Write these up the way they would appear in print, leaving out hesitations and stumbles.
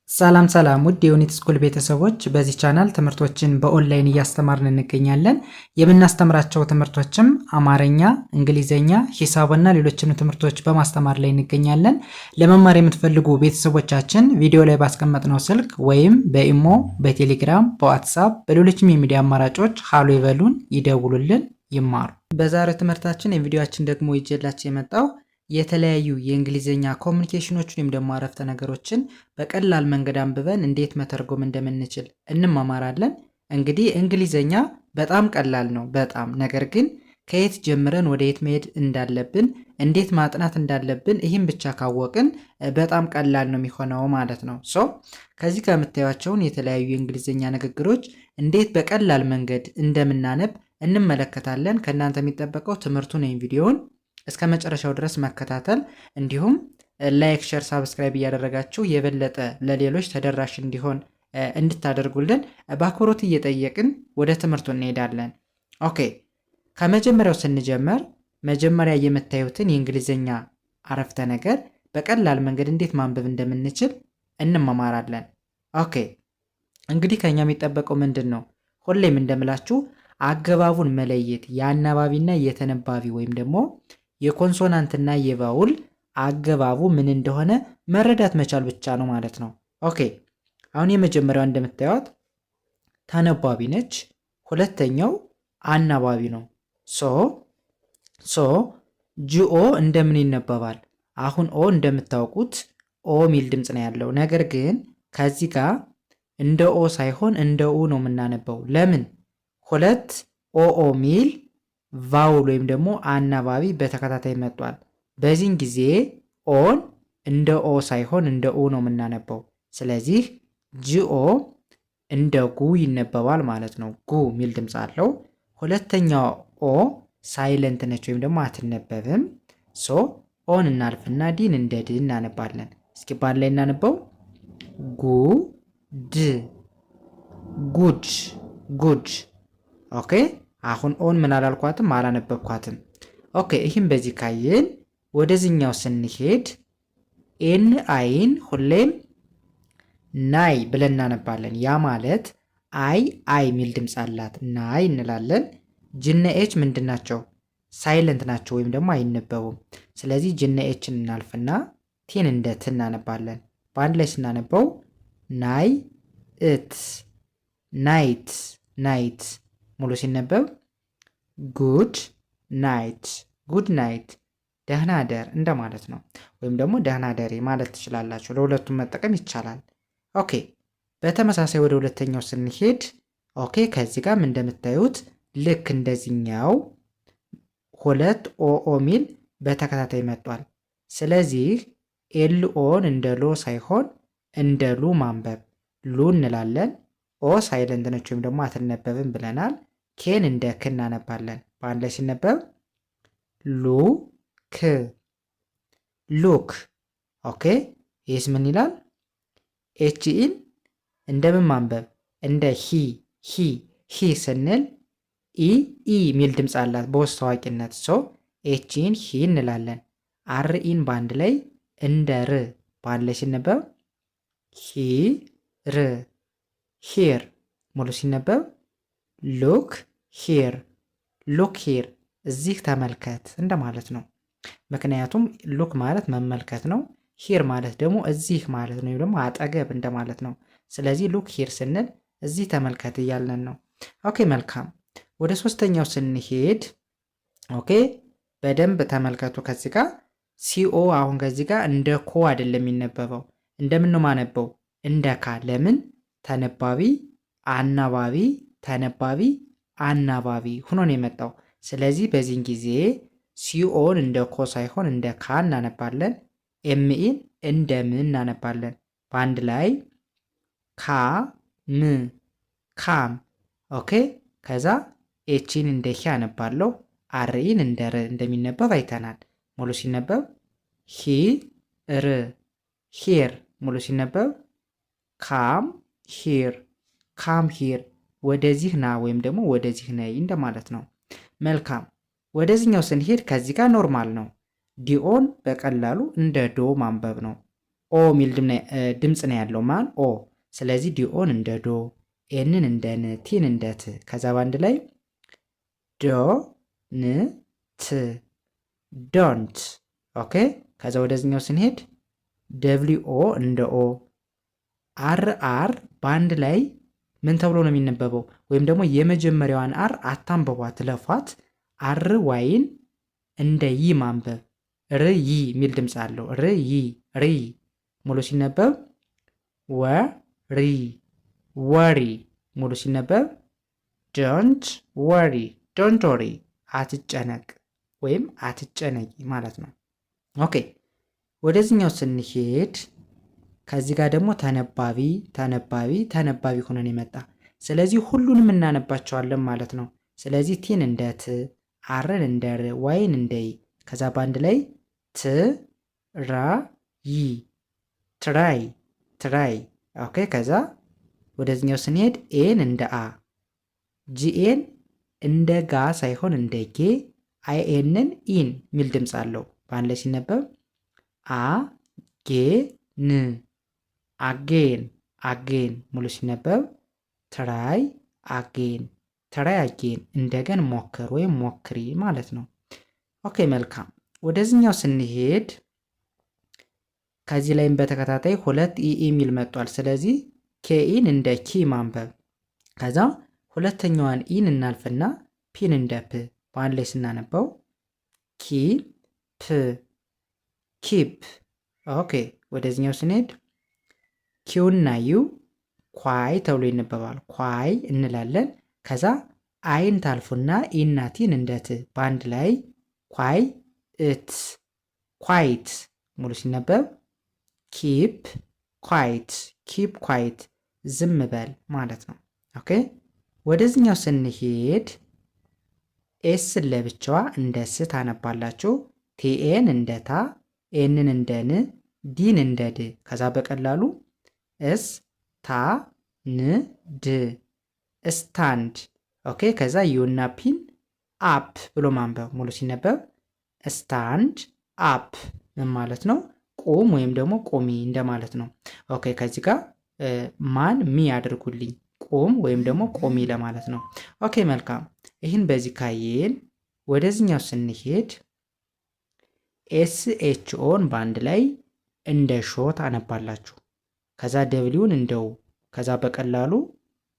ሰላም ሰላም ውድ የዩኒት ስኩል ቤተሰቦች በዚህ ቻናል ትምህርቶችን በኦንላይን እያስተማርን እንገኛለን። የምናስተምራቸው ትምህርቶችም አማርኛ፣ እንግሊዘኛ፣ ሂሳብና ሌሎችንም ትምህርቶች በማስተማር ላይ እንገኛለን። ለመማር የምትፈልጉ ቤተሰቦቻችን ቪዲዮ ላይ ባስቀመጥነው ስልክ ወይም በኢሞ፣ በቴሌግራም፣ በዋትሳፕ በሌሎችም የሚዲያ አማራጮች ሃሎ ይበሉን፣ ይደውሉልን፣ ይማሩ። በዛሬው ትምህርታችን የቪዲዮአችን ደግሞ ይዤላችሁ የመጣው የተለያዩ የእንግሊዘኛ ኮሙኒኬሽኖችን ወይም ደግሞ አረፍተ ነገሮችን በቀላል መንገድ አንብበን እንዴት መተርጎም እንደምንችል እንማማራለን። እንግዲህ እንግሊዘኛ በጣም ቀላል ነው በጣም ነገር ግን ከየት ጀምረን ወደ የት መሄድ እንዳለብን እንዴት ማጥናት እንዳለብን ይህን ብቻ ካወቅን በጣም ቀላል ነው የሚሆነው ማለት ነው። ከዚህ ጋር የምታዩቸውን የተለያዩ የእንግሊዘኛ ንግግሮች እንዴት በቀላል መንገድ እንደምናነብ እንመለከታለን። ከእናንተ የሚጠበቀው ትምህርቱን ወይም ቪዲዮውን እስከ መጨረሻው ድረስ መከታተል እንዲሁም ላይክ፣ ሼር፣ ሳብስክራይብ እያደረጋችሁ የበለጠ ለሌሎች ተደራሽ እንዲሆን እንድታደርጉልን በአክብሮት እየጠየቅን ወደ ትምህርቱ እንሄዳለን። ኦኬ፣ ከመጀመሪያው ስንጀምር መጀመሪያ የምታዩትን የእንግሊዘኛ አረፍተ ነገር በቀላል መንገድ እንዴት ማንበብ እንደምንችል እንማማራለን። ኦኬ፣ እንግዲህ ከኛ የሚጠበቀው ምንድን ነው? ሁሌም እንደምላችሁ አገባቡን መለየት የአናባቢና የተነባቢ ወይም ደግሞ የኮንሶናንትና የቫውል አገባቡ ምን እንደሆነ መረዳት መቻል ብቻ ነው ማለት ነው። ኦኬ፣ አሁን የመጀመሪያው እንደምታዩት ተነባቢ ነች። ሁለተኛው አናባቢ ነው። ጂኦ እንደምን ይነበባል? አሁን ኦ እንደምታውቁት ኦ ሚል ድምፅ ነው ያለው። ነገር ግን ከዚህ ጋር እንደ ኦ ሳይሆን እንደ ኡ ነው የምናነበው። ለምን? ሁለት ኦ ሚል ቫውል ወይም ደግሞ አናባቢ በተከታታይ መጥቷል። በዚህን ጊዜ ኦን እንደ ኦ ሳይሆን እንደ ኡ ነው የምናነበው። ስለዚህ ጂኦ እንደ ጉ ይነበባል ማለት ነው። ጉ ሚል ድምፅ አለው። ሁለተኛው ኦ ሳይለንት ነች ወይም ደግሞ አትነበብም። ኦን እናልፍና ዲን እንደ ድ እናነባለን። እስኪ ባል ላይ እናነበው። ጉ ድ ጉድ ጉድ። ኦኬ፣ አሁን ኦን ምን አላልኳትም አላነበብኳትም። ኦኬ፣ ይህም በዚህ ካየን ወደዚህኛው ስንሄድ ኤን አይን ሁሌም ናይ ብለን እናነባለን። ያ ማለት አይ ሚል ድምፅ አላት ናይ እንላለን። ጅነ ኤች ምንድን ናቸው? ሳይለንት ናቸው ወይም ደግሞ አይነበቡም። ስለዚህ ጅነ ኤችን እናልፍና ቴን እንደ ት እናነባለን። በአንድ ላይ ስናነበው ናይ እት ናይት ናይት ሙሉ ሲነበብ ጉድ ናይት ጉድ ናይት ደህና ደር እንደማለት ነው። ወይም ደግሞ ደህና ደሬ ማለት ትችላላችሁ። ለሁለቱም መጠቀም ይቻላል። ኦኬ፣ በተመሳሳይ ወደ ሁለተኛው ስንሄድ ኦኬ፣ ከዚህ ጋርም እንደምታዩት ልክ እንደዚህኛው ሁለት ኦ ሚል በተከታታይ መጥቷል። ስለዚህ ኤልኦን እንደ ሎ ሳይሆን እንደ ሉ ማንበብ ሉ እንላለን። ኦ ሳይለንት ነች ወይም ደግሞ አትነበብም ብለናል። ኬን እንደ ክ እናነባለን። በአንድ ላይ ሲነበብ ሉ ክ ሉክ። ኦኬ፣ ይህስ ምን ይላል? ኤችኢን እንደምን ማንበብ? እንደ ሂ ስንል ኢ ሚል ድምፅ አላት በውስጥ ታዋቂነት። ኤችኢን ሂ እንላለን። አርኢን በአንድ ላይ እንደ ር በአንድ ላይ ሲነበብ ሂ ር ሂር ሙሉ ሲነበብ ሉክ ሂር ሉክ ሂር እዚህ ተመልከት እንደማለት ነው። ምክንያቱም ሉክ ማለት መመልከት ነው። ሂር ማለት ደግሞ እዚህ ማለት ነው፣ ደግሞ አጠገብ እንደማለት ነው። ስለዚህ ሉክ ሂር ስንል እዚህ ተመልከት እያለን ነው። ኦኬ፣ መልካም። ወደ ሶስተኛው ስንሄድ ኦኬ፣ በደንብ ተመልከቱ። ከዚህ ጋር ሲኦ አሁን ከዚህ ጋር እንደ ኮ አይደለም የሚነበበው። እንደምን ነው ማነበው? እንደ ካ። ለምን? ተነባቢ አናባቢ ተነባቢ አናባቢ ሆኖ ነው የመጣው። ስለዚህ በዚህን ጊዜ ሲኦን እንደ ኮ ሳይሆን እንደ ካ እናነባለን። ኤምኢን እንደ ም እናነባለን። በአንድ ላይ ካ ም ካም። ኦኬ፣ ከዛ ኤችን እንደ ሂ አነባለሁ። አርኢን እንደ ር እንደሚነበብ አይተናል። ሙሉ ሲነበብ ሂ ር ሂር ሙሉ ሲነበብ ካም ሂር ካም ሂር ወደዚህ ና ወይም ደግሞ ወደዚህ ነይ እንደማለት ነው። መልካም፣ ወደዚህኛው ስንሄድ ከዚህ ጋር ኖርማል ነው። ዲኦን በቀላሉ እንደ ዶ ማንበብ ነው። ኦ ሚል ድምፅ ነው ያለው ማን ኦ። ስለዚህ ዲኦን እንደ ዶ፣ ኤንን እንደ ን፣ ቲን እንደ ት። ከዛ በአንድ ላይ ዶ ን ት ዶንት። ኦኬ። ከዛ ወደዚህኛው ስንሄድ ደብሊው ኦ እንደ ኦ፣ አር አር በአንድ ላይ ምን ተብሎ ነው የሚነበበው? ወይም ደግሞ የመጀመሪያዋን አር አታንበቧት፣ ለፏት። አር ዋይን እንደ ይ ማንበብ። ር ይ የሚል ድምፅ አለው። ር ይ ሪ ሙሉ ሲነበብ ወሪ ወሪ ሙሉ ሲነበብ ዶንት ወሪ ዶንት ወሪ አትጨነቅ ወይም አትጨነቂ ማለት ነው። ኦኬ ወደዚህኛው ስንሄድ ከዚህ ጋር ደግሞ ተነባቢ ተነባቢ ተነባቢ ሆነን የመጣ ስለዚህ ሁሉንም እናነባቸዋለን ማለት ነው። ስለዚህ ቲን እንደ ት፣ አርን እንደ ር፣ ዋይን እንደ ይ። ከዛ በአንድ ላይ ት ራ ይ ትራይ ትራይ። ኦኬ ከዛ ወደዚህኛው ስንሄድ ኤን እንደ አ፣ ጂኤን እንደ ጋ ሳይሆን እንደ ጌ፣ አይኤንን ኢን ሚል ድምፅ አለው። በአንድ ላይ ሲነበብ አ ጌ ን አጌን አጌን ሙሉ ሲነበብ ትራይ አጌን ትራይ አጌን እንደገን ሞክር ወይም ሞክሪ ማለት ነው። ኦኬ መልካም። ወደዚህኛው ስንሄድ ከዚህ ላይም በተከታታይ ሁለት ኢ ሚል መጥቷል። ስለዚህ ኬኢን እንደ ኪ ማንበብ። ከዛ ሁለተኛዋን ኢን እናልፍና ፒን እንደ ፕ በአንድ ላይ ስናነበው ኪ ፕ ኪፕ። ኦኬ ወደዚህኛው ስንሄድ ኪውና ዩ ኳይ ተብሎ ይነበባል። ኳይ እንላለን። ከዛ አይን ታልፉና ኢናቲን እንደ ት በአንድ ላይ ኳይ እት ኳይት ሙሉ ሲነበብ ኪፕ ኳይት ኪፕ ኳይት ዝም በል ማለት ነው። ኦኬ ወደዚህኛው ስንሄድ ኤስን ለብቻዋ እንደ ስ ታነባላችሁ። ቲኤን እንደ ታ፣ ኤንን እንደ ን፣ ዲን እንደ ድ። ከዛ በቀላሉ እስ ታ ን ድ ስታንድ። ኦኬ ከዛ ዩና ፒን አፕ ብሎ ማንበብ ሙሉ ሲነበብ ስታንድ አፕ ምን ማለት ነው? ቁም ወይም ደግሞ ቁሚ እንደማለት ነው። ኦኬ ከዚህ ጋር ማን ሚ ያደርጉልኝ ቁም ወይም ደግሞ ቁሚ ለማለት ነው። ኦኬ መልካም። ይህን በዚህ ካየን ወደዚህኛው ስንሄድ ኤስ ኤች ኦን በአንድ ላይ እንደ ሾ ታነባላችሁ። ከዛ ደብሊውን እንደው ከዛ በቀላሉ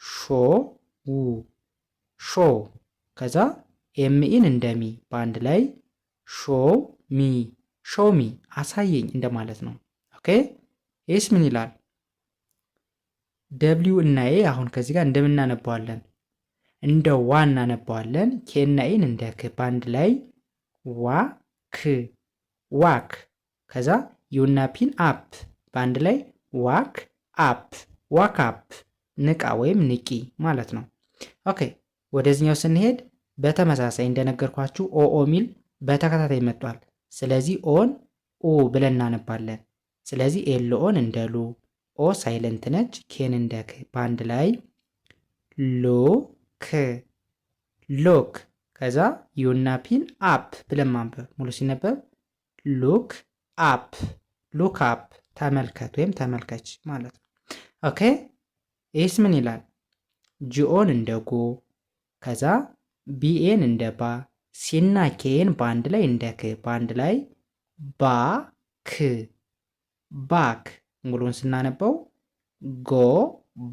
ሾ ው ሾ። ከዛ ኤምኢን እንደሚ በአንድ ላይ ሾ ሚ ሾ ሚ አሳየኝ እንደማለት ነው። ኦኬ ኤስ ምን ይላል? ደብሊው እና ኤ አሁን ከዚህ ጋር እንደምናነባዋለን እንደ ዋ እናነባዋለን። ኬና ኤን እንደ ክ በአንድ ላይ ዋ ክ ዋክ። ከዛ ዩና ፒን አፕ በአንድ ላይ ዋክ አፕ ዋክ አፕ ንቃ ወይም ንቂ ማለት ነው። ኦኬ ወደዚህኛው ስንሄድ በተመሳሳይ እንደነገርኳችሁ ኦ ሚል በተከታታይ መጥቷል። ስለዚህ ኦን ኡ ብለን እናነባለን። ስለዚህ ኤል ኦን እንደ ሉ፣ ኦ ሳይለንት ነች፣ ኬን እንደ ክ በአንድ ላይ ሎ ክ ሎክ። ከዛ ዩና ፒን አፕ ብለን ማንበብ ሙሉ ሲነበብ ሉክ አፕ ሉክ አፕ ተመልከት ወይም ተመልከች ማለት ነው። ኦኬ ይህስ ምን ይላል? ጂኦን እንደ ጎ፣ ከዛ ቢኤን እንደ ባ፣ ሲና ኬን በአንድ ላይ እንደ ክ በአንድ ላይ ባ ክ ባክ። ሙሉን ስናነበው ጎ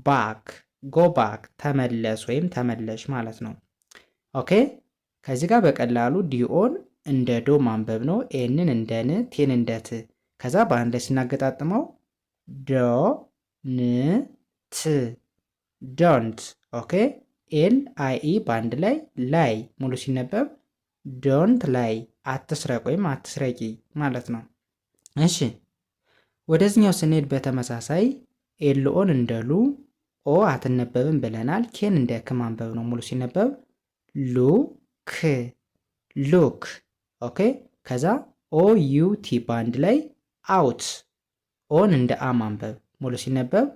ባክ ጎ ባክ ተመለስ ወይም ተመለሽ ማለት ነው። ኦኬ ከዚህ ጋር በቀላሉ ዲኦን እንደ ዶ ማንበብ ነው። ኤንን እንደ ን፣ ቴን እንደ ት። ከዛ በአንድ ላይ ስናገጣጥመው ዶ ን ት ዶንት። ኦኬ ኤል አይ ኢ በአንድ ላይ ላይ ሙሉ ሲነበብ ዶንት ላይ አትስረቅ ወይም አትስረቂ ማለት ነው። እሺ ወደዚህኛው ስንሄድ በተመሳሳይ ኤልኦን እንደ ሉ፣ ኦ አትነበብም ብለናል። ኬን እንደ ክ ማንበብ ነው። ሙሉ ሲነበብ ሉ ክ ሉክ። ኦኬ ከዛ ኦ ዩ ቲ በአንድ ላይ አውት፣ ኦን እንደ አ ማንበብ ሙሉ ሲነበብ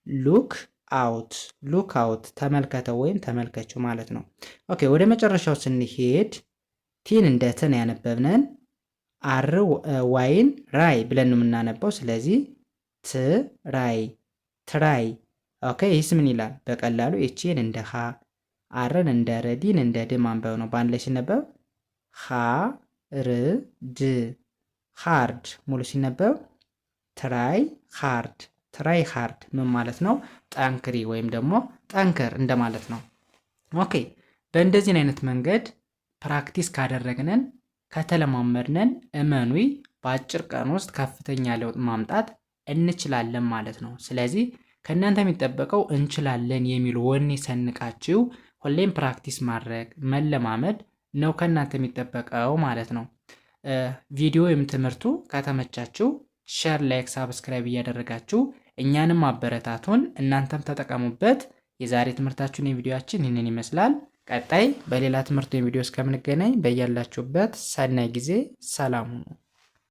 ሉክ አውት ሉክ አውት ተመልከተው ወይም ተመልከችው ማለት ነው። ኦኬ ወደ መጨረሻው ስንሄድ ቲን እንደ ትን ያነበብነን፣ አር ዋይን ራይ ብለን ነው የምናነበው። ስለዚህ ትራይ ትራይ። ኦኬ ይህስ ምን ይላል? በቀላሉ ኤችን እንደ ሀ አርን እንደ ር ዲን እንደ ድ ማንበብ ነው። በአንድ ላይ ሲነበብ ሀ ር ድ ሃርድ። ሙሉ ሲነበብ ትራይ ሃርድ ትራይ ሃርድ። ምን ማለት ነው? ጠንክሪ ወይም ደግሞ ጠንክር እንደማለት ነው። ኦኬ በእንደዚህን አይነት መንገድ ፕራክቲስ ካደረግነን ከተለማመድነን እመኑይ በአጭር ቀን ውስጥ ከፍተኛ ለውጥ ማምጣት እንችላለን ማለት ነው። ስለዚህ ከእናንተ የሚጠበቀው እንችላለን የሚል ወኔ ሰንቃችሁ ሁሌም ፕራክቲስ ማድረግ መለማመድ ነው ከእናንተ የሚጠበቀው ማለት ነው። ቪዲዮ ወይም ትምህርቱ ከተመቻችሁ ሼር፣ ላይክ፣ ሳብስክራይብ እያደረጋችሁ እኛንም አበረታቱን፣ እናንተም ተጠቀሙበት። የዛሬ ትምህርታችን የቪዲዮአችን ይህንን ይመስላል። ቀጣይ በሌላ ትምህርት ወይም ቪዲዮ እስከምንገናኝ በያላችሁበት ሰናይ ጊዜ ሰላም ሁኑ።